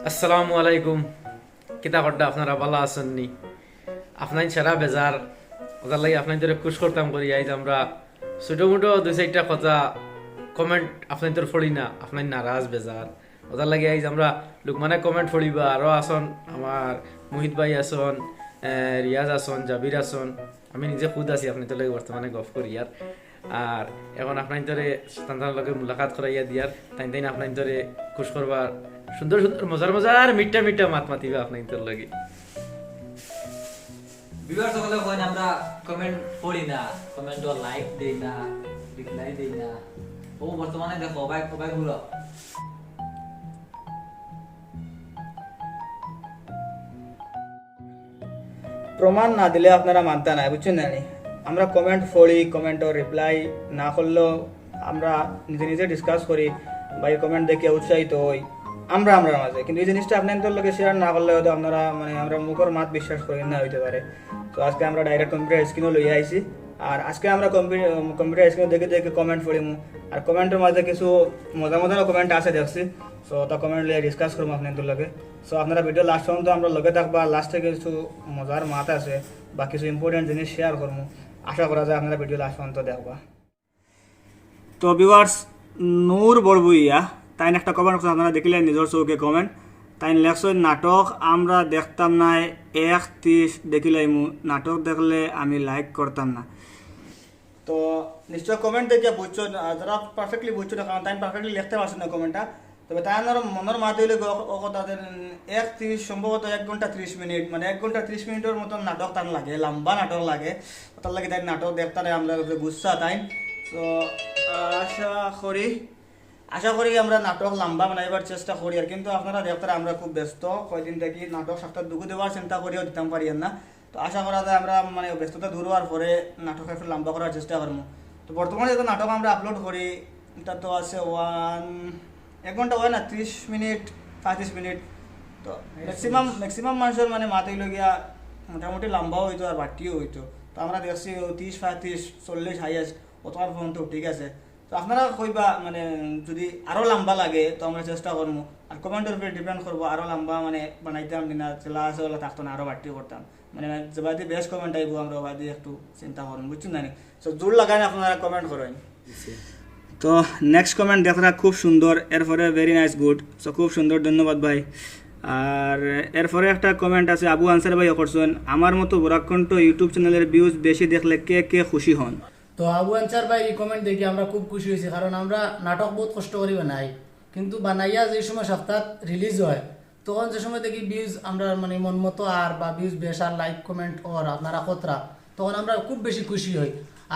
আসসালামু আলাইকুম। কিতা করতে আপনারা ভালো আছেন নি? আপনার সারা বেজার ওটার লাগে আপনাদের খুশ করতাম করি। আইজ আমরা ছোট মোটো দুই চারটা কথা কমেন্ট আপনাদের পড়ি না, আপনার নারাজ বেজার ওটার লাগে আইজ আমরা লোকমানে কমেন্ট পড়িবা। আরও আসন আমার মোহিত ভাই আসন, রিয়াজ আসন, জাবির আসন, আমি নিজে খুদ আছি আপনাদের লাগে বর্তমানে গফ করি আর এখন আপনাদের সন্তানের লগে মুলাকাত করাইয়া দিয়ার তাই তাই আপনাদের খুশ করবার সুন্দর সুন্দর মজার মজার মিঠা মিঠা মাত মাতিবা আপনাদের লাগে। বিবার সকলে কইন আমরা কমেন্ট পড়ি না, কমেন্ট ও লাইক দেই না, রিপ্লাই দেই না। ও বর্তমানে দেখো অবাক ঘুরো। প্রমাণ না দিলে আপনারা মানতে নাই, বুঝছেন না? আমরা কমেন্ট পড়ি, কমেন্টও রিপ্লাই না করলেও আমরা নিজে নিজে ডিসকাস করি বা এই কমেন্ট দেখে উৎসাহিত হই আমরা মাঝে। কিন্তু এই জিনিসটা আপনাদের লোকে শেয়ার না করলে হয়তো আপনারা আমরা মুখের মাত বিশ্বাস করি না হইতে পারে। তো আজকে আমরা ডাইরেক্ট কম্পিউটার স্ক্রিনও লইয়া আইছি আর আজকে আমরা কম্পিউটার স্ক্রিনে দেখে কমেন্ট পড়িমু আর কমেন্টের মাঝে কিছু মজার কমেন্ট আছে দেখছি। সো তা কমেন্ট লিয়ে ডিসকাস করবো আপনাদের লগে। সো আপনারা ভিডিও লাস্ট পর্যন্ত আমরা লগে থাকবা, লাস্টে কিছু মজার মাত আছে বা কিছু ইম্পর্টেন্ট জিনিস শেয়ার করবো। আশা করা যায় আপনারা ভিডিও লাস্ট পর্যন্ত দেখবা। তো ভিউয়ার্স, নূর বড়বুইয়া তাই একটা কমেন্ট করছেন, আপনারা দেখলেন নিজের চৌকে কমেন্ট। তাই লেখছেন নাটক আমরা দেখতাম না 1:30 দেখিলাইমু, নাটক দেখলে আমি লাইক করতাম না। তো নিশ্চয় কমেন্ট দেখে বুঝছো, যারা পারফেক্টলি বুঝছো না, কারণ তাই পারফেক্টলি লিখতে পারছেন না কমেন্টটা। তবে তাই মনের মাঝে হইলে তাদের 1:30 সম্ভবত 1 ঘন্টা 30 মিনিট, মানে 1 ঘন্টা 30 মিনিটের মতন নাটক তার লাগে, লম্বা নাটক লাগে। তার লাগে তাই নাটক দেখতে আমরা গুচ্ছা তাই। তো আশা করি আমরা নাটক লম্বা বানাইবার চেষ্টা করি আর, কিন্তু আপনারা দেখতে আমরা খুব ব্যস্ত কয়দিন থেকে, নাটক সপ্তাহ দুগু দেওয়ার চিন্তা করিও দিতাম পারি না। তো আশা করা যায় আমরা ব্যস্ততা দূর হওয়ার পরে নাটক একটু লম্বা করার চেষ্টা করবো। তো বর্তমানে যে নাটক আমরা আপলোড করি এটা তো আছে 1 ঘন্টা হয় না, 30 মিনিট 35 মিনিট। তো ম্যাক্সিমাম মানুষের মাথা গিয়া মোটামুটি লম্বাও হইতো আর বাটিও হইতো। তো আমরা দেখছি 30 35 40 হাইয়েস্ট অতবার পর্যন্ত ঠিক আছে। তো আপনারা কইবা যদি আরো লম্বা লাগে তো আমরা চেষ্টা করবো আর কমেন্টের উপরে ডিপেন্ড করবো আরো লম্বা বানাইতাম কিনা, চেলা আছে ওলা থাকতো না আরো বাড়তি করতাম, যেবাদি বেস্ট কমেন্ট আইবো আমরা ওবাদি একটু চিন্তা করুন, বুঝছেন না? তো জোর লাগাই আপনারা কমেন্ট করেন। তো নেক্সট কমেন্ট দেখা খুব সুন্দর, এরপরে ভেরি নাইস গুড। সো খুব সুন্দর, ধন্যবাদ ভাই। আর এরপরে একটা কমেন্ট আছে, আবু আনসার ভাই করছেন, আমার মতো বোরাকণ্ঠ ইউটিউব চ্যানেলের ভিউজ বেশি দেখলে কে খুশি হন? তো আবু আনসার ভাই এই কমেন্ট দেখে আমরা খুব খুশি হয়েছি, কারণ আমরা নাটক বহুত কষ্ট করি বানাই, কিন্তু বানাইয়া যে সময় সপ্তাহ রিলিজ হয় তখন যে সময় দেখি ভিউজ আমরা মন মতো আর বা ভিউজ বেশ আর লাইক কমেন্ট ওর আপনারা কতরা, তখন আমরা খুব বেশি খুশি হই।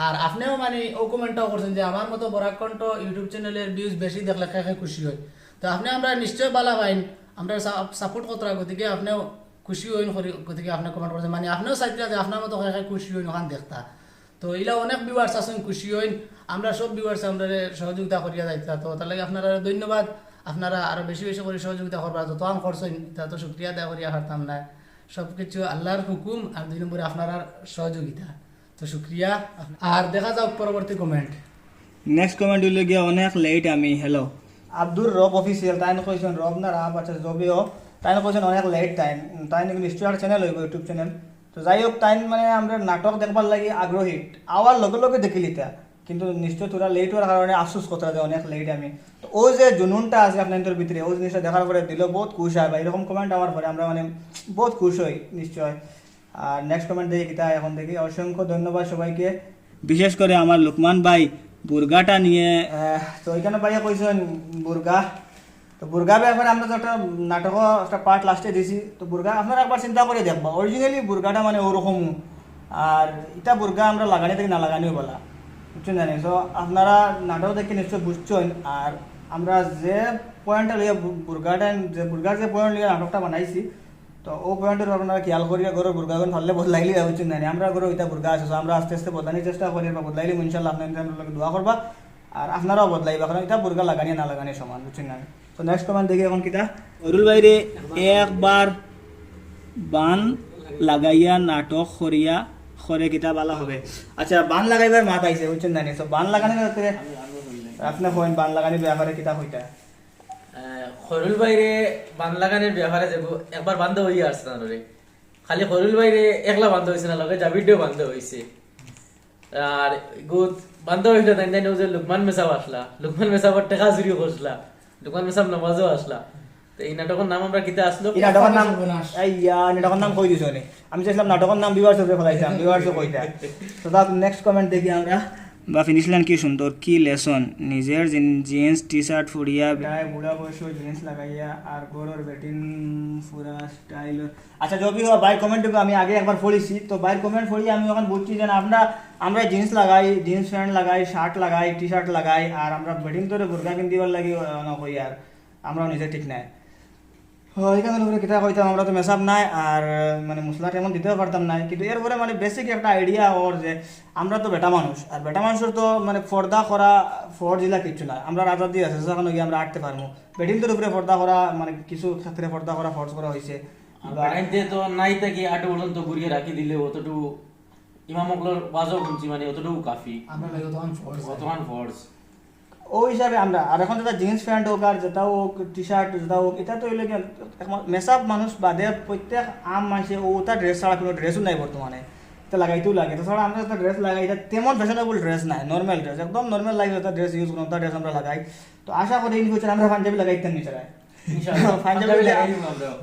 আর আপনিও ও কমেন্টটাও করছেন যে আমার মতো বরাকণ্ঠ ইউটিউব চ্যানেলের ভিউজ বেশি দেখলে খেয়ে খুশি হই। তো আপনি আমরা নিশ্চয় বালা পাইন, আমরা সাপোর্ট কতরা, গতিকে আপনিও খুশি হইন, গতিকে আপনি কমেন্ট করছেন আপনিও চাইতে যে আপনার মতো খেয়ে খুশি হইন ওখান দেখতা। তো এলা অনেক ভিউয়ার্স আছেন খুশি হইন, আমরা সব ভিউয়ার্স আমরা সহযোগিতা করিয়া যাইতা। তো তার লাগে আপনারা ধন্যবাদ, আপনারা আরো বেশি বেশি করে সহযোগিতা করবা, যত আম করছেন তা তো শুক্রিয়া দেওয়া করিয়া হারতাম না। সবকিছু আল্লাহর হুকুম আর 2 নম্বরে আপনার সহযোগিতা, তো শুক্রিয়া। আর দেখা যাক পরবর্তী কমেন্ট। নেক্সট কমেন্ট হইলে গিয়া অনেক লেট আমি হ্যালো আব্দুর রব অফিসিয়াল তাই কইছেন, রব না রাব আছে জবিও তাই কইছেন অনেক লেট তাই নিশ্চয় আর চ্যানেল হইব ইউটিউব চ্যানেল। তো যাই হোক তাই আমরা নাটক দেখবার লাগে আগ্রহী, আওয়ার লগে দেখিলিতা, কিন্তু নিশ্চয় তোরা লেট হওয়ার কারণে আফসোস কথা যে অনেক লেট আমি। তো ওই যে জুনুনটা আছে আপনাদের ভিতরে, ওই জিনিসটা দেখার পরে দিল বহুত খুশ হয় বা এরকম কমেন্ট আমার পরে আমরা বহুত খুশ হই নিশ্চয়। আর নেক্সট কমেন্ট দেখি কিতা এখন দেখি। অসংখ্য ধন্যবাদ সবাইকে, বিশেষ করে আমার লুকমান ভাই বুর্গাটা নিয়ে। তো ওইখানে ভাইয়া কইছেন বুর্গা, তো বুর্গা ব্যাপারে আমরা তো একটা নাটক একটা পার্ট লাস্টে দিছি। তো বুর্গা আপনারা একবার চিন্তা করে দেখবা, অরিজিনালি বুর্গাটা ওরকম আর এটা বুর্গা আমরা লাগানি থেকে না লাগানিও বলা, বুঝছেন জানি। তো আপনারা নাটক দেখে নিশ্চয় বুঝছেন। আর আমরা যে পয়েন্টটা লিয়ে বুর্গার যে পয়েন্ট লিয়ে নাটকটা বানাইছি, তো ও পয়েন্টের আপনারা খেয়াল করিয়া গরুর বুর্গাগুন ভাললে বদলাইলে বুঝছেন জানি। আমরা গরু এটা বুর্গা আছে, আমরা আস্তে আস্তে বদলানোর চেষ্টা করি বা বদলাইলে ইনশাল্লাহ আপনার দোয়া করবা আর আপনারাও বদলাইবা, কারণ এটা বুর্গা লাগানি না লাগানি সমান, বুঝছেন না? তো নেক্সট কমেন্ট দেখি এখন কিতা। অরুল বাইরে একবার বান লাগাইয়া নাটক করিয়া করে কিতা বালা হবে। আচ্ছা, বান লাগাইবার মাত আইছে, বুঝছেন জানি। তো বান লাগানি আপনি কইন বান লাগানির ব্যাপারে কিতা কইতা? খরুল বাইরে বান লাগানোর ব্যাপারে যাবো একবার বান্ধ হয়ে আসছে না রে খালি খরুল বাইরে একলা বান্ধ হয়েছে না লগে জাবিরও বান্ধ হয়েছে আর গুদ বান্ধ হইলো তাই তাই যে লুকমান মেসাব আসলা লুকমান মেসাবর টাকা চুরি করছিলা লুকমান মেসাব নামাজও আসলা তো এই নাটকের নাম আমরা কিতা আসলো এই নাটকের নাম নাটকের নাম কই দিছো নি আমি চাইছিলাম নাটকের নাম ভিউয়ার্স উপরে ফলাইছিলাম ভিউয়ার্স কইতা তো তার নেক্সট কমেন্ট দেখি আমরা বা ফিনিশলাইন কি সুন্দর কি লেসন নিজের জিন্স টি শার্ট ফুরিয়া গায়ে বুড়া বয়স জিন্স লাগাইয়া আর গোরর বেটিন পুরা স্টাইল আচ্ছা যদি ভাই কমেন্ট আমি আগে একবার পড়েছি তো ভাইয়ের কমেন্ট পড়ি আমি এখন বুঝছি যে আমরা জিন্স লাগাই জিন্স প্যান্ট লাগাই শার্ট লাগাই টি শার্ট লাগাই আর আমরা বেটিন তোরে বুরকা কিন দিবার লাগি কই আর আমরাও নিজে ঠিক নাই এখানে উপরে কিতা কইতাম আমরা তো মেসাপ নাই আর মানে মশলা তেমন দিতেও পারতাম না কিন্তু এরপরে মানে বেসিক একটা আইডিয়া ওর যে আমরা তো বেটা মানুষ আর বেটা মানুষের তো মানে পর্দা করা ফর্জ ইলা কিছু না আমরা রাজা দিয়ে আছে যখন গিয়ে আমরা আটতে পারবো বেটিনদের উপরে পর্দা করা মানে কিছু ক্ষেত্রে পর্দা করা ফর্জ করা হয়েছে বেড়াইতে তো নাই থাকি আটো পর্যন্ত ঘুরিয়ে রাখি দিলে অতটুকু ইমামগুলোর বাজও শুনছি মানে অতটুকু কাফি আমরা লাগে তখন ফোর্স বর্তমান ফোর্স ওই হিসাবে আমরা আর এখন যেটা জিন্স প্যান্ট হোক আর যেটা হোক টি শার্ট যেটা হোক এটা তো হইলে মেসাপ মানুষ বাদে প্রত্যেক আম মানুষে ওটা ড্রেস ছাড়া কোনো ড্রেসও নাই বর্তমানে এটা লাগাইতেও লাগে তাছাড়া আমরা একটা ড্রেস লাগাই এটা তেমন ফ্যাশনেবল ড্রেস নাই নর্মাল ড্রেস একদম নর্মাল লাইফ একটা ড্রেস ইউজ করুন ড্রেস আমরা লাগাই তো আশা করি ইন ফিউচার আমরা পাঞ্জাবি লাগাইতাম নিচে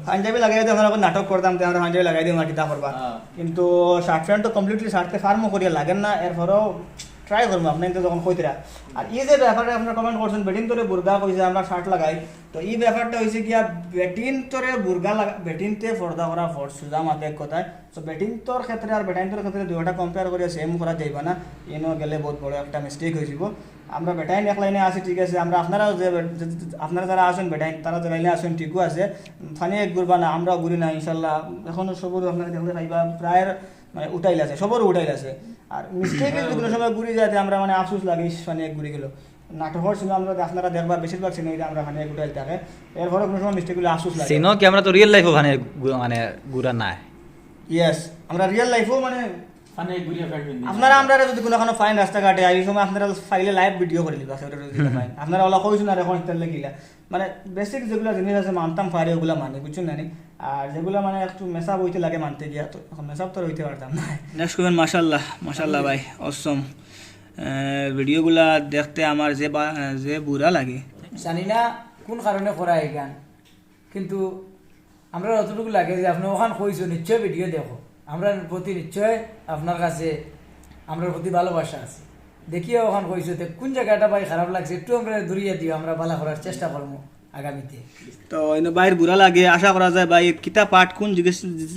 পাঞ্জাবি লাগাই দিয়ে আমরা নাটক করতাম আমরা পাঞ্জাবি লাগাই দিয়ে কিতা করবা কিন্তু শার্ট প্যান্ট তো কমপ্লিটলি শার্টকে ফার্মও করিয়া লাগেন না এরপরেও ট্রাই করবো আপনার যখন কইতরা আর এই যে ব্যাপারটা আপনারা কমেন্ট করছেন বেটিন তোরে বুর্গা কইছে আমরা শার্ট লাগাই তো এই ব্যাপারটা হয়েছে কি বেটিন তোরে বুর্গা লাগা বেটিনতে পর্দা করা ফোর্স সুজা মাতে এক কথায় তো বেটিন তোর ক্ষেত্রে আর বেটাইন তোর ক্ষেত্রে দুইটা কম্পেয়ার করে সেম করা যাইবা না এনো গেলে বহুত বড় একটা মিস্টেক হয়েছিল আমরা বেটাইন এক লাইনে আছি ঠিক আছে আমরা আপনারাও যে আপনারা যারা আসেন বেটাইন তারা যে লাইনে আসেন ঠিকও আছে ফানি এক ঘুরবা না আমরাও ঘুরি না ইনশাল্লাহ এখনো সবরও আপনারা দেখতে পাইবা প্রায় মানে উঠাইল আছে সবরও উঠাইল আছে আর মিস্টেকে যদি কোনো সময় ঘুরি যাতে আমরা মানে আফসোস লাগে ফানি এক ঘুরি গেল নাটকর সিনেমা আমরা আপনারা দেখবা বেশিরভাগ সিনেমা আমরা ফানি এক উঠাইল থাকে এরপরে কোনো সময় মিস্টেকগুলো আফসোস লাগে সিনো কি আমরা তো রিয়েল লাইফ ওখানে মানে গুড়া নাই ইয়েস আমরা রিয়েল লাইফও মানে মানে ঘুরিয়ে ফেলবেন আপনারা আমরা যদি কোনো ফাইন রাস্তাঘাটে এই সময় আপনারা ফাইলে লাইভ ভিডিও করে দিবা সেটা যদি ফাইন আপনারা ওলা কইছেন আর এখন ইতার লাগিলা মানে বেসিক যেগুলো জিনিস আছে মানতাম পারে ওগুলো মানে বুঝছেন না আর যেগুলো মানে একটু মেসাপ হইতে লাগে মানতে গিয়া তো এখন মেসাপ তো হইতে পারতাম না নেক্সট কমেন্ট মাশাআল্লাহ ভাই অসম ভিডিওগুলা দেখতে আমার যে বুড়া লাগে জানি না কোন কারণে করা এই গান কিন্তু আমরা অতটুকু লাগে যে আপনি ওখান কইছো নিশ্চয় ভিডিও দেখো আমরা প্রতি নিশ্চয় আপনার কাছে আমরা প্রতি ভালোবাসা আছে দেখিও ওখান কইছো কোন জায়গাটা ভাই খারাপ লাগছে একটু আমরা দূরিয়ে দিও আমরা ভালো করার চেষ্টা করবো আগামীতে তো এনে বাইর বুড়া লাগে আশা করা যায় ভাই কিতা পাঠ কোন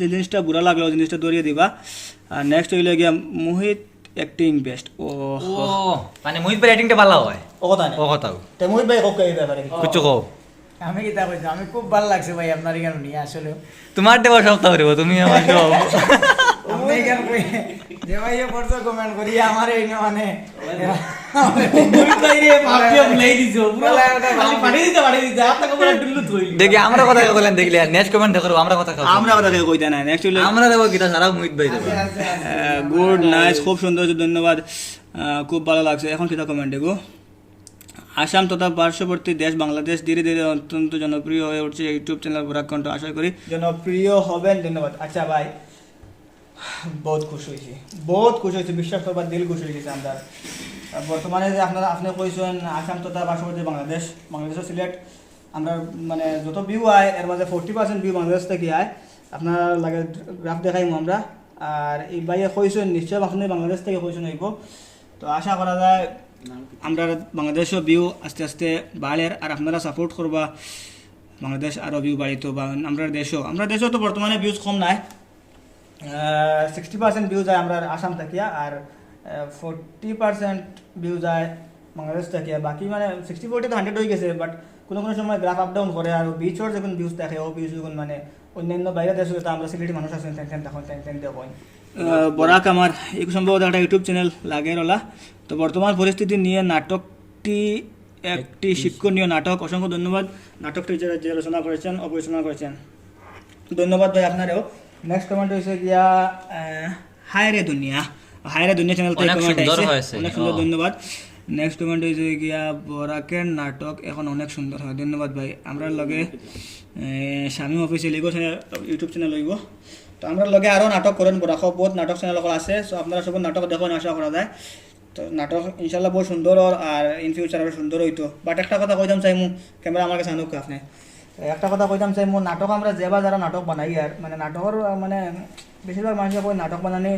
জিনিসটা বুড়া লাগলো জিনিসটা দরিয়ে দিবা আর নেক্সট হইলে গিয়া মোহিত অ্যাক্টিং বেস্ট ও মানে মুহিত ভাই অ্যাক্টিংটা ভালো হয় ও কথা না ও কথা তে মোহিত ভাই কোকে এই ব্যাপারে কিছু কও আমি কি তা কইছি আমি খুব ভালো লাগছে ভাই আপনার গান নিয়ে আসলে তোমার দেওয়া সপ্তাহ হইব তুমি আমার সব আপনি গান কই যে ভাই পড়ছো কমেন্ট করি আমার এই মানে দেখি আমরা কথা বলেন দেখলে নেক্সট কমেন্ট দেখো আমরা কথা আমরা কথা কইতা না নেক্সট হইলে আমরা দেবো গীতা সারা মুহিত ভাই দেবো গুড নাইস খুব সুন্দর ধন্যবাদ খুব ভালো লাগছে এখন কিতা কমেন্ট দেবো আসাম তথা পার্শ্ববর্তী দেশ বাংলাদেশ ধীরে ধীরে অত্যন্ত জনপ্রিয় হয়ে উঠছে ইউটিউব চ্যানেল বুরাক কণ্ঠ আশা করি জনপ্রিয় হবেন ধন্যবাদ আচ্ছা ভাই বহুত খুশি হয়েছি বিশ্বাস করবার দিল খুশি হয়েছে আমরা বর্তমানে যে আপনি কইছেন আসাম তথা পার্শ্ববর্তী বাংলাদেশের সিলেট আমরা মানে যত ভিউ আয় এর মাঝে 40% ভিউ বাংলাদেশ থেকে আয় আপনার লাগে গ্রাফ দেখাইমু আমরা আর এই ভাইয়ে কইছেন নিশ্চয় আপনি বাংলাদেশ থেকে কইছেন হইব তো আশা করা যায় আমরা বাংলাদেশও ভিউ আস্তে আস্তে বাড়ের আর আপনারা সাপোর্ট করবা বাংলাদেশ আরও ভিউ বাড়িত বা আমরা দেশও তো বর্তমানে ভিউজ কম নাই 60% ভিউ যায় আমরা আসাম থেকে আর 40% ভিউ যায় বাংলাদেশ থেকে বাকি মানে 60-40 তো 100 হয়ে গেছে বাট কোনো সময় গ্রাফ আপ ডাউন করে আর বিচর যখন ভিউজ দেখে ও ভিউজ যখন মানে অন্যান্য বাইরে দেশ আমরা সিলেটি মানুষ আছেন তখন দেখুন বরাক আমার এই সম্ভবত একটা ইউটিউব চ্যানেল লাগে রলা তো বর্তমান পরিস্থিতি নিয়ে নাটকটি একটি শিক্ষণীয় নাটক অসংখ্য ধন্যবাদ নাটকটি যে রচনা করেছেন অপরিচালনা করেছেন ধন্যবাদ ভাই আপনারও নেক্সট কমেন্ট হয়েছে গিয়া হায় রে দুনিয়া চ্যানেল থেকে কমেন্ট আছে অনেক সুন্দর ধন্যবাদ নেক্সট কমেন্ট হয়েছে গিয়া বরাকের নাটক এখন অনেক সুন্দর হয়, ধন্যবাদ ভাই। আমরা লগে শামীম অফিসিয়াল ইউটিউব চ্যানেল লইব, তো আমরা লগে আরও নাটক করেন বরাক, বহুত নাটক চ্যানেল আছে, সো আপনারা সব নাটক দেখুন আশা করা যায়। তো নাটক ইনশাল্লাহ বহুত সুন্দর আর ইন ফিউচার আরও সুন্দর হইতো। বাট একটা কথা কইতাম চাই, ক্যামেরা আমার কাছে আনুক আপনি, একটা কথা কইতাম চাই, নাটক আমরা যেবা যারা নাটক বানাই আর মানে নাটকের মানে বেশিরভাগ মানুষের কই নাটক বানানি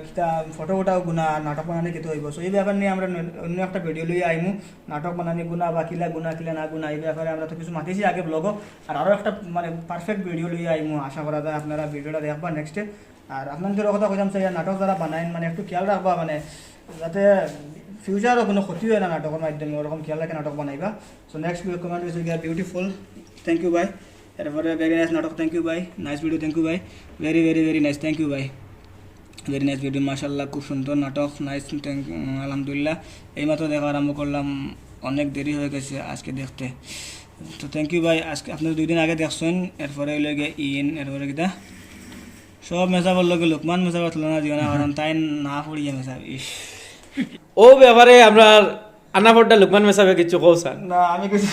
কিতা ফটো উঠাও গুণা, নাটক বানানি কিতা হইব। সো এই ব্যাপার নিয়ে আমরা অন্য একটা ভিডিও লইয়া আইমু, নাটক বানানি গুণা বা কিলা গুণা কিলা না গুণা, এই ব্যাপারে আমরা তো কিছু মাতিছি আগে ব্লগও, আর আরও একটা মানে পারফেক্ট ভিডিও লইয়া আইমু। আশা করা যায় আপনারা ভিডিওটা দেখবা নেক্সটে। আর আপনাদের কথা কইতাম চাই, নাটক যারা বানাইন মানে একটু খেয়াল রাখবা, মানে যাতে ফিউচারও কোনো ক্ষতি হয় না নাটকের মাধ্যমে, ওরকম খেয়াল রাখে নাটক বানাইবা। সো নেক্সট কমেন্ট হয়েছে গিয়া বিউটিফুল, থ্যাংক ইউ ভাই। এরপরে ভেরি নাইস নাটক, থ্যাংক ইউ ভাই। নাইস ভিডিও, থ্যাংক ইউ ভাই। Very very very nice, thank you ভাই। ভেরি নাইস ভিডিও, মাশাল্লাহ খুব সুন্দর নাটক, নাইস, থ্যাংক আলহামদুলিল্লাহ। এইমাত্র দেখা আরম্ভ করলাম, অনেক দেরি হয়ে গেছে আজকে দেখতে, তো থ্যাংক ইউ ভাই। আজকে আপনারা 2 দিন আগে দেখছেন, এরপরে লগে এরপরে কিতা সব মেসাবর লগে লোকমান মেসাবর তুলনা দিও না, কারণ তাই না পড়িয়ে মেসাব। ইস ও ব্যাপারে আমরা আনাফরটা লুকমান মেসাবে কিছু কও স্যার? না আমি কিছু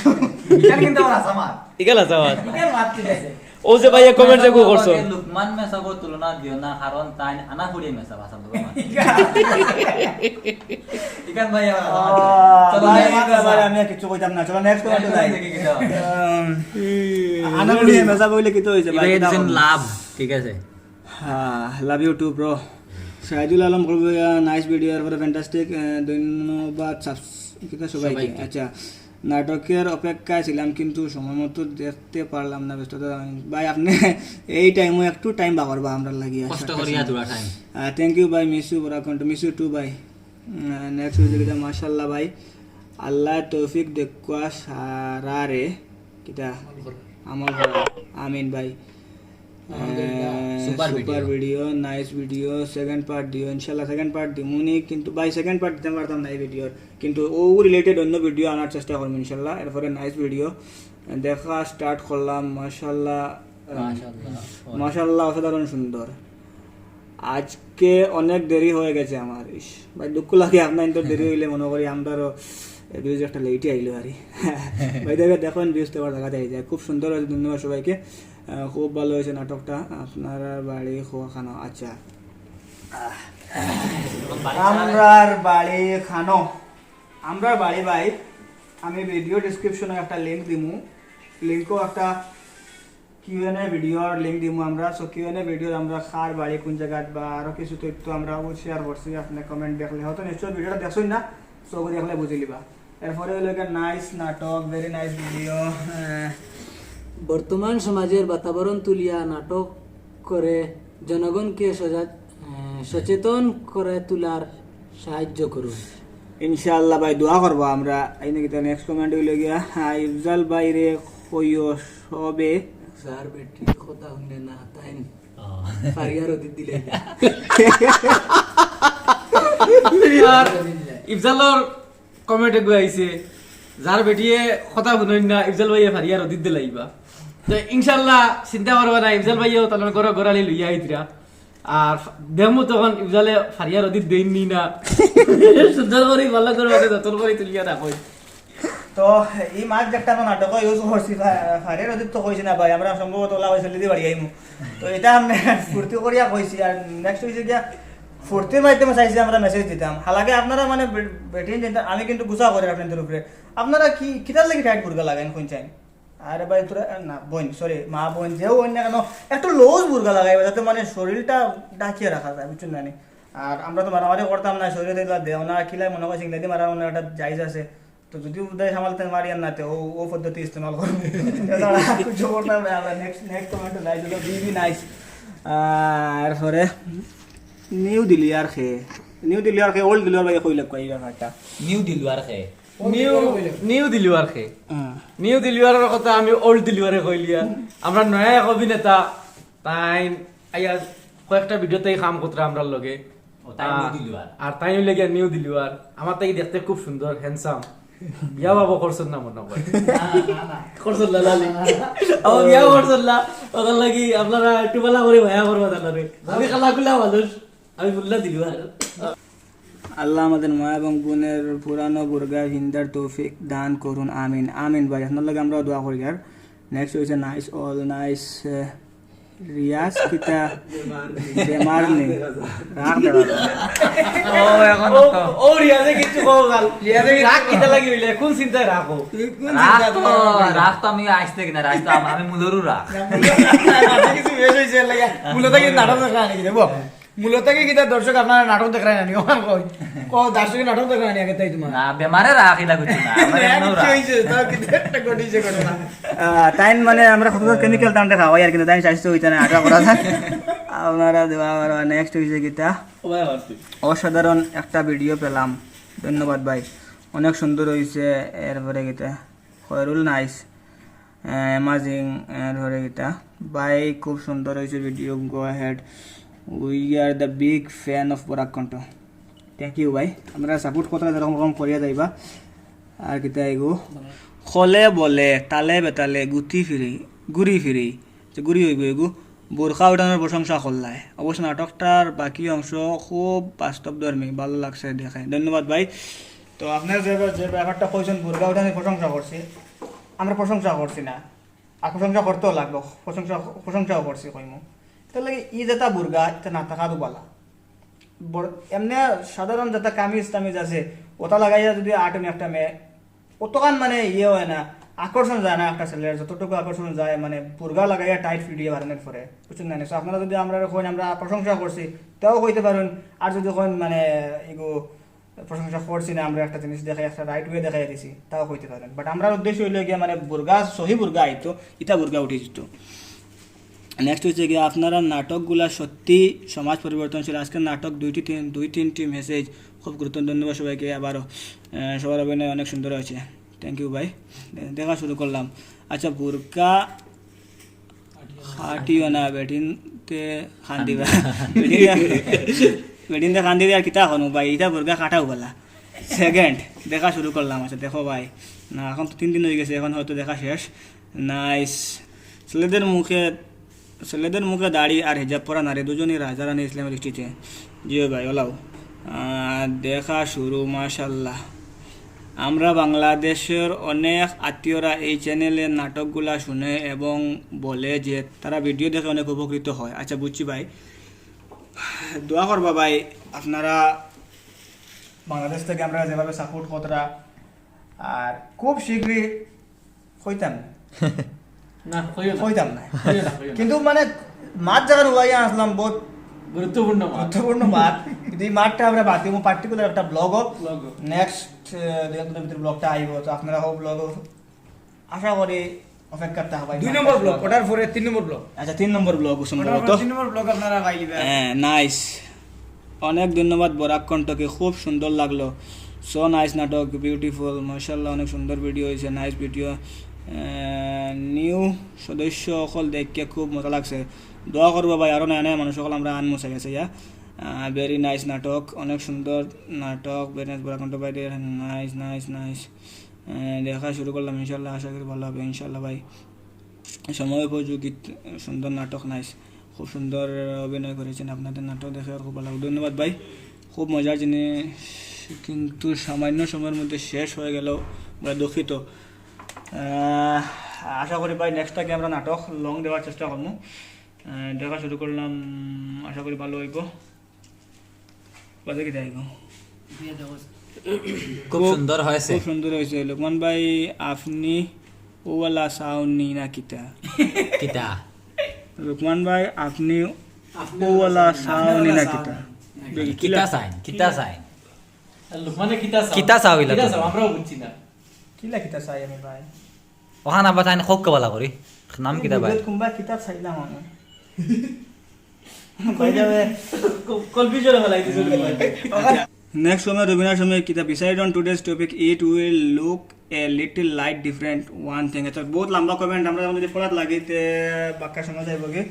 এটা কিন্তু আমার আসামার ইগাল আছে আবার এটা মারতে যাইছে। ও যে ভাই কমেন্ট যে করছো, লুকমান মেসাবর তুলনা দিও না, কারণ তাই আনা ফুড়িয়ে মেসাব আসাম তো ইকান ভাই আমার চলো আমি আর কিছু কইতাম না, চলো নেক্সট কমেন্ট যাই। দেখি কিটা আনাবুড়ি মেসা বইলে কি তো হইছে ভাই, লাভ ঠিক আছে। হ্যাঁ, love you too bro. Shahidul Alam করবো, নাইস ভিডিও, এরপরে ফ্যান্টাস্টিক, ধন্যবাদ কিতা সবাইকে। আচ্ছা, নাটকের অপেক্ষায় ছিলাম কিন্তু সময় মতো দেখতে পারলাম না, ব্যস্ততা ভাই। আপনি এই টাইমও একটু টাইম বা করবা আমরা লাগিয়ে, কষ্ট করিয়া তোরা টাইম। থ্যাংক ইউ ভাই, মিস ইউ বড় কন্ট, মিস ইউ টু ভাই। নেক্সট হয়েছে কিতা, মাশাল্লাহ ভাই, আল্লাহ তৌফিক দেখুয়া সারা রে কিতা আমল করা, আমিন ভাই। Super video, nice video, second part দিও ইনশাল্লাহ। সেকেন্ড পার্ট দিমুনি, কিন্তু ভাই সেকেন্ড পার্ট দিতে পারতাম না এই ভিডিওর, কিন্তু ও রিলেটেড অন্য ভিডিও আনার চেষ্টা করবো ইনশাল্লাহ। এরপরে নাইস ভিডিও দেখা স্টার্ট করলাম, মাশাল্লাহ মাশাল্লাহ, অসাধারণ সুন্দর। আজকে অনেক দেরি হয়ে গেছে আমার, ইস ভাই দুঃখ লাগে, আপনার তো দেরি হইলে মনে করি আমরারও ভিউজ একটা লেটই আইলো আর ভাই। দেখুন ভিউজ তো আবার দেখাতে যায়, খুব সুন্দর হয়েছে, ধন্যবাদ সবাইকে, খুব ভালো হয়েছে নাটকটা। আপনার বাড়ি খোয়া খানো, আচ্ছা আমরার বাড়ি খানো, আমরার বাড়ি ভাই, আমি ভিডিও ডিসক্রিপশনে একটা লিঙ্ক দিমু, লিঙ্কও একটা কিউএনএ ভিডিওর লিঙ্ক দিমু আমরা। সো কিউএনএ ভিডিওর আমরা খার বাড়ি কোন জায়গায় বা আরও কিছু তথ্য আমরা শেয়ার করছি, আপনি কমেন্ট দেখলে হয়তো নিশ্চয়ই ভিডিওটা দেখছেন না, সো দেখলে বুঝে লিবা। এরপরে হলো নাইস নাটক, ভেরি নাইস ভিডিও। বর্তমান সমাজের বাতাবরণ তুলিয়া নাটক করে জনগণকে সচেতন করে তোলার সাহায্য করুন। ইনশাআল্লাহ ভাই দোয়া করবো আমরা। এই নাকি তার নেক্সট কমেন্ট হইল গিয়া, ইফজাল বাইরে কইও সবে স্যার বেটি কথা শুনে না তাই ফারিয়ার অদিত দিলে আর ইফজালর কমেন্টে গৈ আইছে, যার বেটিয়ে কথা শুনই না ইফজাল ভাইয়ে ফারিয়ার অদিত দিলাইবা। তো ইনশাআল্লাহ চিন্তা করবা না, ইফজাল ভাইয়েও তার ঘরে গড়ালি লইয়া আইতরা, আর দেমু তখন ইফজালে ফারিয়ার অদিত দেইনি না, সুন্দর করে ভালো করে যতন করে তুলিয়া রাখই। তো এই মাছ একটা নাটক ইউজ করছি, ফারিয়ার অদিত তো কইছি না ভাই, আমরা সম্ভবত ওলা হয়েছিল দিয়ে বাড়ি আইমু, তো এটা আমরা ফুর্তি করিয়া কইছি। আর নেক্সট হয়েছে গিয়া ফুর্তির মাধ্যমে চাইছি আমরা মেসেজ দিতাম, হালাকে আপনারা মানে বেটিন চিন্তা আমি কিন্তু গুছা করি আপনাদের উপরে, আপনারা কি কিতার লাগি টাইট বুর্গা লাগাইন কোন চাইন? আরে ভাই তোরা না বোন, সরি মা বোন যেও অন্য কেন একটু লোজ বুর্গা লাগাইবে, যাতে মানে শরীরটা ডাকিয়ে রাখা যায়, বুঝছেন না? আর আমরা তো মারামারি করতাম না, শরীরে দেও না কিলাই মনে হয় সিংলাদি মারার মনে একটা জায়জ আছে, তো যদি উদয় সামালতে মারিয়ান না তো ও পদ্ধতি ইস্তেমাল করবে। নেক্সট কমেন্টে যাই দিল, বিবি নাইস। এরপরে নিউ দিল্লি খে, নিউ দিল্লি খে, ওল্ড দিল্লি ভাই কইলে কই ব্যাপারটা, নিউ দিলওয়ার খে, নিউ দিলিওয়ার খে, নিউ দিলিওয়ারের কথা আমি ওল্ড দিলিওয়ারে কইলিয়া। আমরা নয়া এক অভিনেতা তাই আইয়া কয়েকটা ভিডিওতেই কাম করতে আমরা লগে, আর তাই লেগে নিউ দিলিওয়ার। আমার তাই দেখতে খুব সুন্দর, হ্যান্ডসাম, বিয়া বাবা করছেন না মনে হয়, করছেন না লালি আমার বিয়া করছেন না, ওখান লাগি আপনারা একটু বেলা করে ভায়া করবো তাহলে। আমি খালা খুলা মানুষ, আমি বললা দিলিওয়ার। আল্লাহ আমাদের মা এবং বোনের পুরানো বুর্গা হিন্দার তৌফিক দান করুন, আমিন আমিন ভাই। আপনার লগে আমরাও দোয়া করি। আর নেক্সট হয়েছে নাইস অল নাইস রিয়াজ কিতা বেমার নেই রাখ দেওয়া ও এখন তো ও রিয়াজে কিছু কও গাল রিয়াজে রাগ কিটা লাগি হইলে কোন চিন্তায় রাখো রাখ তো আমি আসতে কিনা রাখ তো আমি মূলরু রাখ কিছু বেশ হয়েছে লাগে মূলত কি নাটক দেখা নাকি দেবো মূলত কি দর্শক আপনারা নাটক দেখায় না নিয়ম কই দর্শক নাটক দেখা নাকি আগে তাই তোমার না বেমারে রাখ এটা কিছু না আমার এমনও রাখ। টাইম মানে আমরা কত কেমিক্যাল টাইমটা খাওয়াই আর কিন্তু টাইম স্বাস্থ্য হইতে না আটা করা যায় আপনারা দেওয়া নেক্সট হয়েছে গীতা অসাধারণ একটা ভিডিও পেলাম, ধন্যবাদ ভাই, অনেক সুন্দর হয়েছে। এরপরে গীতা খয়রুল নাইস অ্যামাজিং। এরপরে গীতা ভাই খুব সুন্দর হয়েছে video, go head, we are the big fan of পরাগ কণ্ঠ। থ্যাংক ইউ ভাই, আমরা সাপোর্ট করতে যেরকম রকম করিয়া যাইবা। আর গীতা এগো খলে বলে তালে বেতালে ঘুরি ফিরি যে ঘুরি হইব এগু বোরখা উঠানোর প্রশংসা করলায়। অবশ্য নাটকটার বাকি অংশ খুব বাস্তবধর্মী, ভালো লাগছে দেখায়, ধন্যবাদ ভাই। তো আপনার যে ব্যাপারটা কইছেন বোরখা উঠানোর প্রশংসা করছি, আমরা প্রশংসা করছি না, আর প্রশংসা করতেও লাগলো, প্রশংসাও করছি কইমু। তাহলে ই যেটা বুর্গা এটা না থাকা도 বলা এমনি সাধারণ যেটা কামিজ টামিজ আছে ওটা লাগাইয়া যদি আটমি একটা মেয়ে অতখান মানে ইয়ে হয় না, আকর্ষণ যায় না একটা ছেলের যতটুকু আকর্ষণ যায় মানে বুর্গা লাগাইয়া টাইট ভিডিও বানানোর পরে, বুঝছেন না? সো আপনারা যদি আমরা কইন আমরা প্রশংসা করছি তাও কইতে পারেন, আর যদি কইন মানে এগো প্রশংসা করছি না, আমরা একটা জিনিস দেখাই একটা রাইট ওয়ে দেখাই দিছি তাও কইতে পারেন। বাট আমরা উদ্দেশ্য হইলে গিয়ে মানে বুর্গা সহি বুর্গা আইতো, ইটা বুর্গা উঠে যেত। নেক্সট হচ্ছে গিয়ে আপনারা নাটকগুলা সত্যি সমাজ পরিবর্তনশীল। আজকের নাটক দুই তিনটি মেসেজ খুব গুরুত্বপূর্ণ, ধন্যবাদ সবাইকে। আবারও সবার অভিনয় অনেক সুন্দর হয়েছে, থ্যাংক ইউ ভাই। দেখা শুরু করলাম। আচ্ছা বুরকা হাটিও না বেটিনতে খান দিবা বেটিনতে খান দিবি আর কিতা হনু ভাই, ইটা বুরকা কাটাও বলা। সেকেন্ড দেখা শুরু করলাম। আচ্ছা দেখো ভাই, না এখন তো 3 দিন হয়ে গেছে, এখন হয়তো দেখা শেষ। নাইস। ছেলেদের মুখে দাড়ি আর হিজাব পরা নারী দুজনই রাজা রানী ইসলামের দৃষ্টিতে। জিও ভাই ওলাও দেখা শুরু, মাশাল্লাহ। আমরা বাংলাদেশের অনেক আত্মীয়রা এই চ্যানেলের নাটকগুলা শুনে এবং বলে যে তারা ভিডিও দেখে অনেক উপকৃত হয়। আচ্ছা বুঝছি ভাই, দোয়া করবা ভাই আপনারা বাংলাদেশ থেকে আমরা যেভাবে সাপোর্ট কতরা, আর খুব শীঘ্রই হইতাম না কইও না হইতাম না, কইও না, কইও না। কিন্তু মানে মাঠ জায়গার উলাইয়া আসলাম বহুত গুরুত্বপূর্ণ মাঠ। গুরুত্বপূর্ণ মাঠ, কিন্তু এই মাঠটা আমরা বাদ দিব। পার্টিকুলার একটা ব্লগ Vlog ও। নেক্সট দিনের ভিতরে ব্লগটা আইব, তো আপনারা হোক ব্লগ আশা করি অপেক্ষা থাকবে। 2 নম্বর ব্লক, ওটার পরে 3 নম্বর ব্লক, আচ্ছা 3 নম্বর ব্লগ সম্ভবত। 3 নম্বর ব্লক আপনারা পাইবেন। হ্যাঁ নাইস, অনেক ধন্যবাদ বরাক কণ্ঠকে, খুব সুন্দর লাগলো। সো নাইস নাটক, বিউটিফুল, মাশাআল্লাহ, অনেক সুন্দর ভিডিও হয়েছে, নাইস ভিডিও। নিউ সদস্য সকল দেখে খুব মজা লাগছে, দোয়া করবো ভাই আরও নয় নয় মানুষ সকল আমরা আনমো চাই আছে। ভেরি নাইস নাটক, অনেক সুন্দর নাটক, ভেরি নাইস বরাক কণ্ঠ ভাই, নাইস নাইস নাইস। দেখা শুরু করলাম, ইনশাল্লাহ আশা করি ভালো হবে ইনশাল্লাহ ভাই। সময় উপযোগী সুন্দর নাটক, নাইস, খুব সুন্দর অভিনয় করেছেন, আপনাদের নাটক দেখে আর খুব ভালো লাগলো, ধন্যবাদ ভাই। খুব মজার জিনিস কিন্তু সামান্য সময়ের মধ্যে শেষ হয়ে গেল, আমরা দুঃখিত। আশা করি ভাই নেক্সট টাইম আমরা নাটক লং দেওয়ার চেষ্টা করবো। দেখা শুরু করলাম, আশা করি ভালো হইব। বাজে কি যাইব, খুব সুন্দর হয়েছে। খুব সুন্দর হয়েছে। লোকমান ভাই আপনি ওওয়ালা সাউনি না কিতা? কিতা লোকমান ভাই আপনি ওওয়ালা সাউনি না কিতা? কিতা সাইন, কিতা সাইন, মানে কিতা চাও ইলা কিতা তুমি? চাও আমরাও বুঝছি না। কিলা কিতা চাই আমি ভাই? ওখান আবার তাই খোক কবলা করি নাম কিতা ভাই? কোনবা কিতা চাইলাম আমি কই যাবে কনফিউশন হলাই দিছিল ভাই। Next সময় রবিনার সময় কিতা decide on today's topic, it will look a little light different one thing. এটা বহুত লম্বা কমেন্ট, আমরা যদি পড়াত লাগিতে বাক্কা শোনা যাইব কি,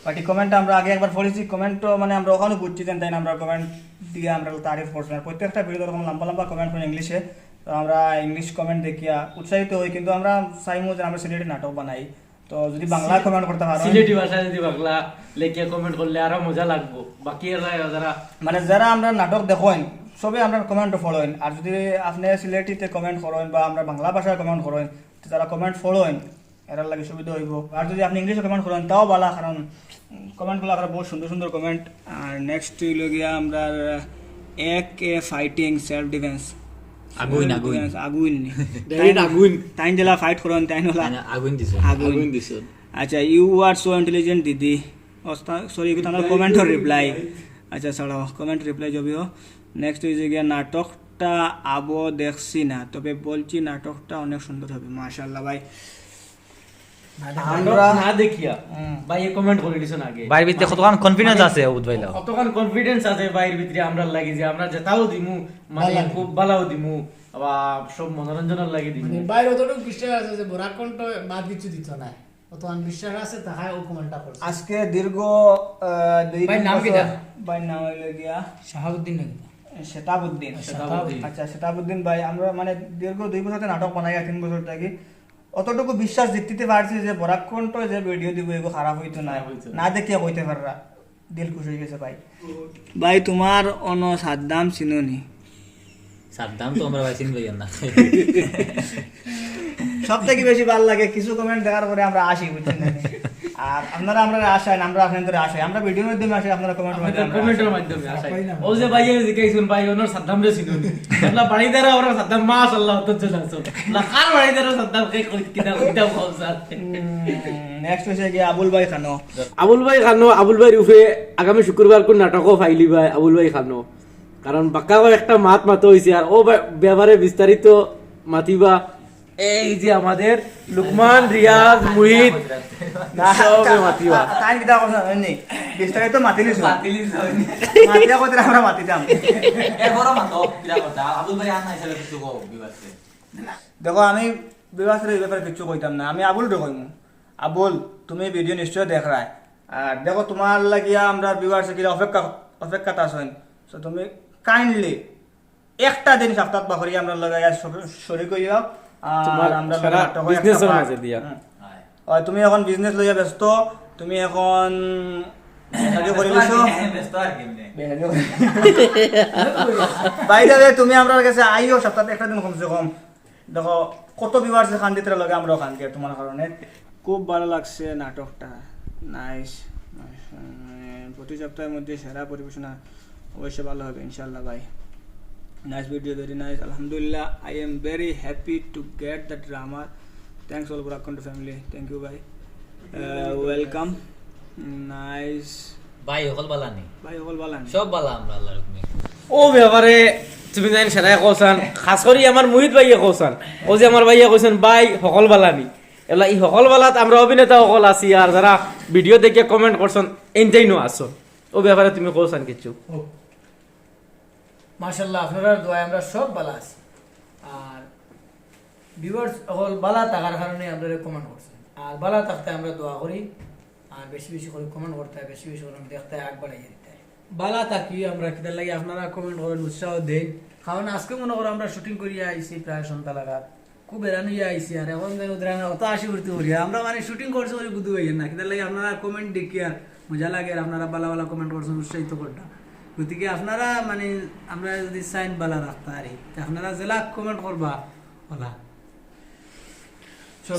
বাকি কমেন্ট আমরা আগে একবার পড়েছি, কমেন্টও মানে আমরা ওখানে বুঝছি তাই আমরা কমেন্ট দিয়ে আমরা তারিফ করছি। আর প্রত্যেকটা ভিডিও এরকম লম্বা লম্বা কমেন্ট করে ইংলিশে, তো আমরা ইংলিশ কমেন্ট দেখিয়া উৎসাহিত হই, কিন্তু আমরা চাইমু যে আমরা সিলেটি নাটক বানাই, তো যদি বাংলা কমেন্ট করতে পারো, সিলেটি ভাষায় যদি বাংলা লেখে কমেন্ট করলে আরো মজা লাগবো। বাকি যারা মানে যারা আমরা নাটক দেখেন সবে আপনার কমেন্ট ফলোইন আর যদি আপনি সিলেটিতে কমেন্ট করেন বা আমরা বাংলা ভাষায় কমেন্ট করেন তো তারা কমেন্ট ফলোইন এরার লাগে সুবিধা হইব আর যদি আপনি ইংলিশে কমেন্ট করেন তাও ভালো কারণ কমেন্টগুলো আপনার বহুত সুন্দর সুন্দর কমেন্ট আর নেক্সট হইল গিয়া আমরা এক ফাইটিং সেলফ ডিফেন্স আগুন আগুন Direct আগুন। টাইম জেলা ফাইট করেন তাই নলা আগুন দিছো আগুন আচ্ছা ইউ আর সো ইন্টেলিজেন্ট দিদি সরি এগুলো আমার কমেন্টর রিপ্লাই আচ্ছা ছাড়াও কমেন্ট রিপ্লাই যাবিও নেক্সট হয়েছে গিয়ে নাটকটা আবো দেখছি না তবে বলছি নাটকটা অনেক সুন্দর হবে মাশাআল্লাহ ভাই আমরা না দেখিয়া ভাই এই কমেন্ট করে দিছেন আগে বাইর ভিতরে কতক্ষণ কনফিডেন্স আছে অবুদ ভাইলা কতক্ষণ কনফিডেন্স আছে বাইরের ভিতরে আমরা লাগি যে আমরা যেটাও দিমু মানে ভালো খুব ভালোও দিমু আবার সব মনোরঞ্জনের লাগি দিমু মানে বাইরে অতটুকু বিশ্বাস আছে যে বরাকণ্ঠ বাদ কিছু দিত না অতক্ষণ বিশ্বাস আছে তাহাই ও কমেন্টটা করছে আজকে দীর্ঘ দুই ভাই, তিন নাম বছর- কিটা? ভাই নাম হইল গিয়া শাহাবুদ্দিন নাকি শেতাবুদ্দিন শেতাবুদ্দিন। আচ্ছা শেতাবুদ্দিন ভাই আমরা মানে দীর্ঘ 2 বছর থেকে নাটক বানাই 3 বছর থেকে অতটুকু বিশ্বাস দিতে পারছি যে বরাকণ্ঠ যে ভিডিও দিব এগো খারাপ হইতো না হইতো না দেখিয়া কইতে পাররা দিল খুশি হয়ে গেছে ভাই ভাই তোমার অন সাদ্দাম চিনুনি সাদ্দাম তো আমরা ভাই চিনবই না সব থেকে বেশি ভালো লাগে কিছু কমেন্ট দেখার পরে আমরা আসি বুঝছেন না? আর আপনারা আমরা আসায় আমরা আপনাদের আসাই আমরা ভিডিওর মাধ্যমে আসি আপনারা কমেন্ট আমাদের কমেন্টের মাধ্যমে আসাই ও যে ভাই জিজ্ঞাসুন ভাই ওনার সাদ্দাম রে চিনুন আমরা বাড়ি দ্বারা ওরা সাদ্দাম মাশাআল্লাহ তো জানছো না কার বাড়ি দ্বারা সাদ্দাম কে কিনা কিটা বলছার নেক্সট হইছে কি আবুল ভাই খানো আবুল ভাই খানো আবুল ভাই রূপে আগামী শুক্রবার কোন নাটকও ফাইলি ভাই আবুল ভাই খানো কারণ বাক্কা একটা মাত হইছে আর ও ব্যাপারে বিস্তারিত মাতিবা এই যে আমাদের লুকমান রিয়াজ মুহিত সবে মাতিবা তাই কিটা কথা হয়নি বিস্তারিত মাতিলিছ মাতিয়া কইতে আমরা মাতিতাম এরপরও মাতো কিরা কথা আবুল ভাই আন নাই কিছু কো বিবাদে দেখো আমি বিবাসের এই ব্যাপারে কিছু কইতাম না আমি আবুল রে কইমু আবুল তুমি ভিডিও নিশ্চয় দেখ রায় আর দেখো তোমার লাগিয়া আমরা বিবাসে কিরা অপেক্ষাতে আসেন সো তুমি কাইন্ডলি একটা দিন সপ্তাহ বাকরি আমরা লাগাই শরীর কইয়া তোমার আর আমরা সারা business-এর মাঝে দিয়া। তুমি এখন বিজনেস লইয়া ব্যস্ত তুমি এখন চাকরি করে লিছো ব্যস্ত আর কেমনে বাইরে তুমি আমরা কাছে আইও সপ্তাহে একটা দিন কমসে কম দেখো কত বিবার যে খান্দিতে লগে আমরা খান্দি তোমার কারণে খুব ভালো লাগছে নাটকটা নাইস প্রতি সপ্তাহের মধ্যে সেরা পরিবেশনা অবশ্যই ভালো হবে ইনশাল্লাহ ভাই নাইস ভিডিও ভেরি নাইস আলহামদুলিল্লাহ I am very happy to get the drama thanks all Barakantha family thank you ভাই ওয়েলকাম নাইস ভাই হল বালা নেই ভাই সকল ভালো সব বালা আমরা আল্লাহর হুকুমে ও ব্যাপারে তুমি জানি সেটাই কৌসান খাস করি আমার মুহিত ভাইয়া কৌসান ও যে আমার ভাইয়া কইছেন ভাই সকল বালানি এলা এই সকল বালাত আমরা অভিনেতা সকল আছি আর যারা ভিডিও দেখে কমেন্ট করছেন এনজাইনো আসো ও ব্যাপারে তুমি কৌসান কিছু মাশাআল্লাহ আপনারা দোয়া আমরা সব ভালো আছি আর ভিউয়ার্স হল ভালো থাকার কারণে আমরা কমেন্ট করছি আর ভালো থাকতে আমরা দোয়া করি আর বেশি বেশি করে কমেন্ট করতে হয় বেশি বেশি করে দেখতে হয় আগ বাড়াই দিতে হয় ভালো থাকি আমরা কিতার লাগে আপনারা কমেন্ট করেন উৎসাহ দেন কারণ আজকে মনে করো আমরা শুটিং করিয়া আইছি প্রায় সন্ধ্যা লাগাত খুব বেড়ানো আইছি আর এখন অত আশি করতে করি আমরা মানে শুটিং করছি বলে বুঝতে পারি না কিতার লাগে আপনারা কমেন্ট দেখি আর মজা লাগে আর আপনারা ভালো ভালো কমেন্ট করছেন উৎসাহিত করটা গতিকে আপনারা মানে আমরা যদি সাইন বালা রাখতে পারি আপনারা জেলা কমেন্ট করবা ওলা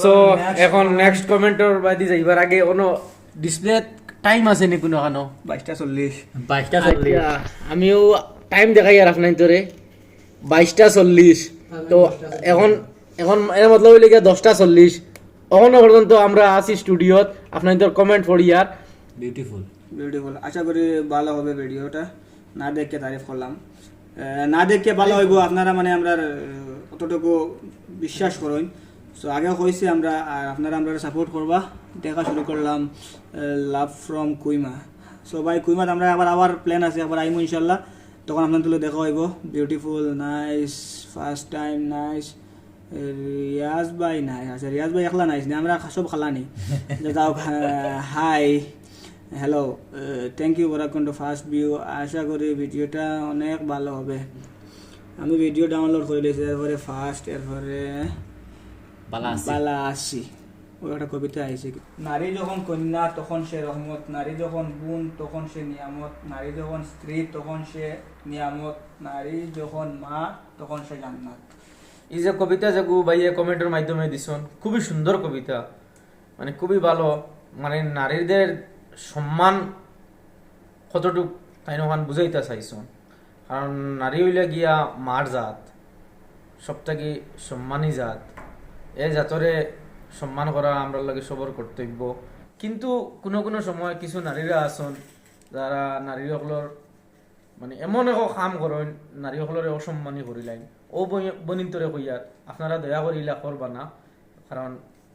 সো এখন নেক্সট কমেন্টর বাদি যাইবার আগে কোনো ডিসপ্লে টাইম আছে নি কোনো কানো 22:40 বাইকটা আচ্ছা, আমিও টাইম দেখাই আর আপনার তোরে 22:40 তো এখন এখন এর মতলব হইলে গিয়া 10:40 এখনো পর্যন্ত আমরা আছি স্টুডিওত আপনাদের কমেন্ট পড়ি আর বিউটিফুল বিউটিফুল আশা করি ভালো হবে ভিডিওটা না দেখে তারিফ করলাম না দেখে ভালো হইব আপনারা মানে আমরা অতটুকু বিশ্বাস করুন সো আগে কইছি আমরা আর আপনারা আমরা সাপোর্ট করবা দেখা শুরু করলাম লাভ ফ্রম কুইমা সো ভাই কুইমাত আমরা আবার প্ল্যান আছে আবার আইমু ইনশাল্লাহ তখন আপনাদের দেখা হইব beautiful nice first time nice Riaz ভাই নাই আচ্ছা রিয়াজ ভাই একলা নাইস না আমরা সব খালানি যাও hi hello thank you Barakantha first view আশা করি ভিডিওটা অনেক ভালো হবে আমি ভিডিও ডাউনলোড করে দিয়েছি এরপরে ফার্স্ট এরপরে বালা আছে বালা আসি ও একটা কবিতা আইছে, নারী যখন কন্যা তখন সে রহমত, নারী যখন বোন তখন সে নিয়ামত, নারী যখন স্ত্রী তখন সে নিয়ামত, নারী যখন মা তখন সে জান্নাত। এই যে কবিতা যে ভাইয়ে কমেন্টের মাধ্যমে দিছেন, খুবই সুন্দর কবিতা, মানে খুবই ভালো, মানে নারীদের সম্মান কতটুক তাই ওখান বুঝাইতে চাইছেন। কারণ নারী হইলে গিয়া মার জাত, সবথেকে সম্মানী জাত, এই জাতরে সম্মান করা আমরা লাগে সবর কর্তব্য। কিন্তু কোনো কোনো সময় কিছু নারীরা আছেন যারা নারীসকলের মানে এমন এক কাম করেন নারীসকলরে অসম্মানী করিলেন। ও বনিন্তরে কইয়ার আপনারা দয়া করিলা করবা না, কারণ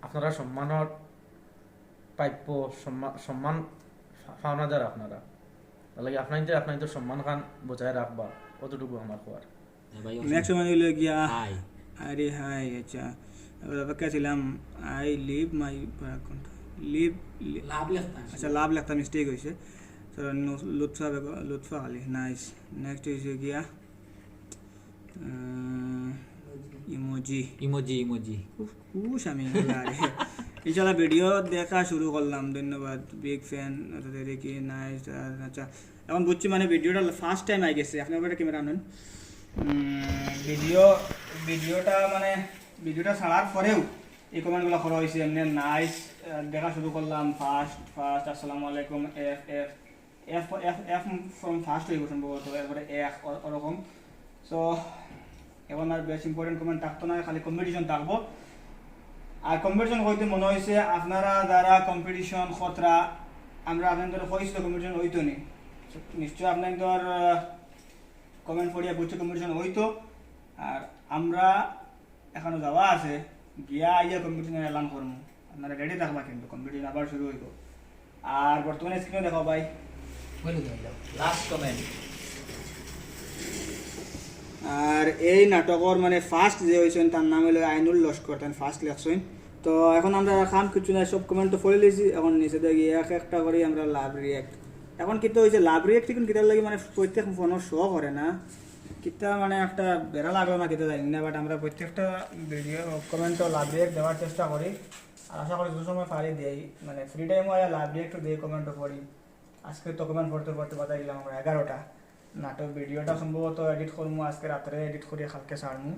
আপনারা সম্মানের প্রাপ্য, সম্মান পাওনাদার আপনারা, তাহলে আপনার তো সম্মান খান বজায় রাখবা, কতটুকু আমার খোয়ার। নেক্সট মানে হইল গিয়া আরে হাই, আচ্ছা অপেক্ষা ছিলাম, আই লিভ মাই লিভ, লাভ লেখতা আচ্ছা লাভ লেখতা মিস্টেক হয়েছে, লুৎফা আলী, নাইস। নেক্সট হয়েছে গিয়া ইমোজি, ইমোজি ইমোজি খুশ আমি ইনশাল্লাহ ভিডিও দেখা শুরু করলাম, ধন্যবাদ, বিগ ফ্যান কি নাইস। আচ্ছা এখন বুঝছি মানে ভিডিওটা ফার্স্ট টাইম আই গেছে, আপনার একটা ক্যামেরা আনেন। ভিডিওটা মানে ভিডিওটা ছাড়ার পরেও এই কমেন্টগুলো করা হয়েছে এমনি নাইস, দেখা শুরু করলাম ফার্স্ট আসসালামু আলাইকুম, F F F F F from first হইব সম্ভবত, এরপরে এক ওরকম। সো এখন আর বেশ ইম্পর্টেন্ট কমেন্ট থাকতো না, খালি কম্পিটিশন থাকবো। আর কম্পিটিশন হইতে মনে হয়েছে আপনারা যারা কম্পিটিশন খতরা, আমরা আপনাদের হয়েছিল কম্পিটিশন হইতো নি, নিশ্চয় আপনাদের কমেন্ট পড়িয়া বুঝছে কম্পিটিশন হইতো। আর আমরা এখনো যাওয়া আছে, গিয়া আইয়া কম্পিটিশনের এলান করবো, আপনারা রেডি থাকবা, কিন্তু কম্পিটিশন আবার শুরু হইব। আর বর্তমানে স্ক্রিনে দেখো ভাই, লাস্ট কমেন্ট। আর এই নাটকের মানে ফার্স্ট যে হয়েছেন তার নাম হলো আইনুল লস্কর, তার ফার্স্ট লেখছেন। তো এখন আমরা খাম কিছু না, সব কমেন্ট তো পড়ে লিয়েছি, এখন নিচে দেখি এক একটা করে আমরা লাভ রিয়েক্ট। এখন কিতা হয়েছে লাভ রিয়েক্ট কিন্তু কিতার লাগে মানে প্রত্যেক ফোনের শো করে না, কিতা মানে একটা বেড়া লাগলো না কিতা জানি না, বাট আমরা প্রত্যেকটা ভিডিও কমেন্টও লাভ রিয়েক্ট দেওয়ার চেষ্টা করি। আর আশা করি যে সময় পারি দেই, মানে ফ্রি টাইমও আয়া লাভ রিয়েক্টও দিয়ে কমেন্টও পড়ি। আজকে তো কমেন্ট পড়তে পড়তে বাতাই দিলাম আমরা 11টা। নাটক ভিডিওটা সম্ভবত এডিট করবো আজকে রাত্রে, এডিট করে কালকে ছাড়মু।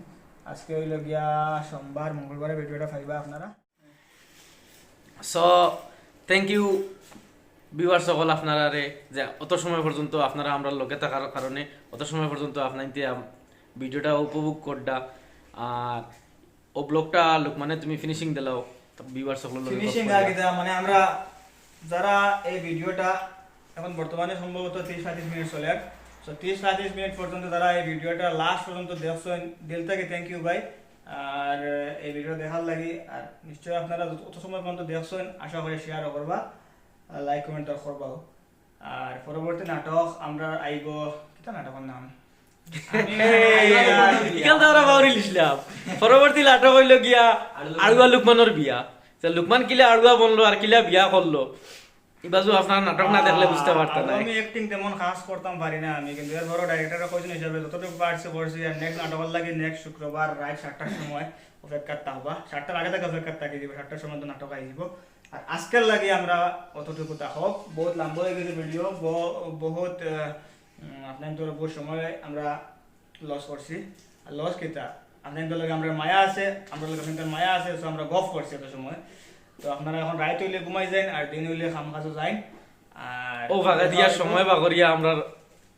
আজকে হইল গিয়া সোমবার, মঙ্গলবারে ভিডিওটা পাইবা আপনারা। সো থ্যাংক ইউ ভিউয়ার সকল আপনারা রে, যে অত সময় পর্যন্ত আপনারা আমরা লোকে থাকার কারণে অত সময় পর্যন্ত আপনার ভিডিওটা উপভোগ করডা। আর ও ব্লগটা লোক মানে তুমি ফিনিশিং দিলাও ভিউয়ার সকল ফিনিশিং আর কিটা মানে আমরা যারা এই ভিডিওটা এখন বর্তমানে সম্ভবত 30-35 মিনিট চলে, সো 30-35 মিনিট পর্যন্ত যারা এই ভিডিওটা লাস্ট পর্যন্ত দেখছেন, দিল থেকে থ্যাংক ইউ ভাই। আর এই ভিডিও দেখার লাগি, আর নিশ্চয়ই আপনারা অত সময় পর্যন্ত দেখছেন, আশা করি শেয়ারও করবা, লাইক কমেন্ট করবাও। আর পরবর্তী নাটক আমরা আইব, কিটা নাটকের নাম পরবর্তী নাটক হইল গিয়া আড়ুয়া লুকমানের বিয়া। লুকমান কিলা আড়ুয়া বনলো আর কিলা বিয়া করলো, ইবাজু আপনার নাটক না দেখলে বুঝতে পারতেন না। আমি অ্যাক্টিং তেমন খাস করতাম পারি না আমি, কিন্তু এর বড় ডাইরেক্টররা কইছেন হিসাবে যতটুকু পারছি করছি। আর নেক্সট নাটকের লাগে নেক্সট শুক্রবার রাত 7টার সময় অপেক্ষা থাকবা, 7টার আগে থেকে অপেক্ষা থাকি দিব, 7টার সময় তো নাটক আই যাব। আর আজকের লাগে আমরা অতটুকু থাকক, বহুত লম্বা হয়ে গেছে ভিডিও, বহুত আপনাদের বহুত সময় আমরা লস করছি। আর লস কিতা আপনাদের লগে আমরা মায়া আছে, আমরা লগে আপনাদের মায়া আছে, তো আমরা গফ করছি এত সময়। তো আপনারা এখন রাত হইলে ঘুমাই যান, আর দিন হইলে খাম কাজও যান। আর ও ভাগা দিয়া সময় বাগরিয়া আমরা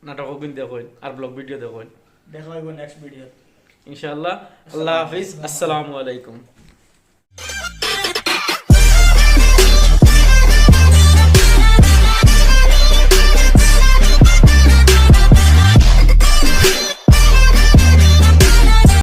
নাটক দেখুন আর ব্লগ ভিডিও দেখুন। দেখা হইব নেক্সট ভিডিও ইনশাআল্লাহ। আল্লাহ হাফিজ, আসসালামু আলাইকুম।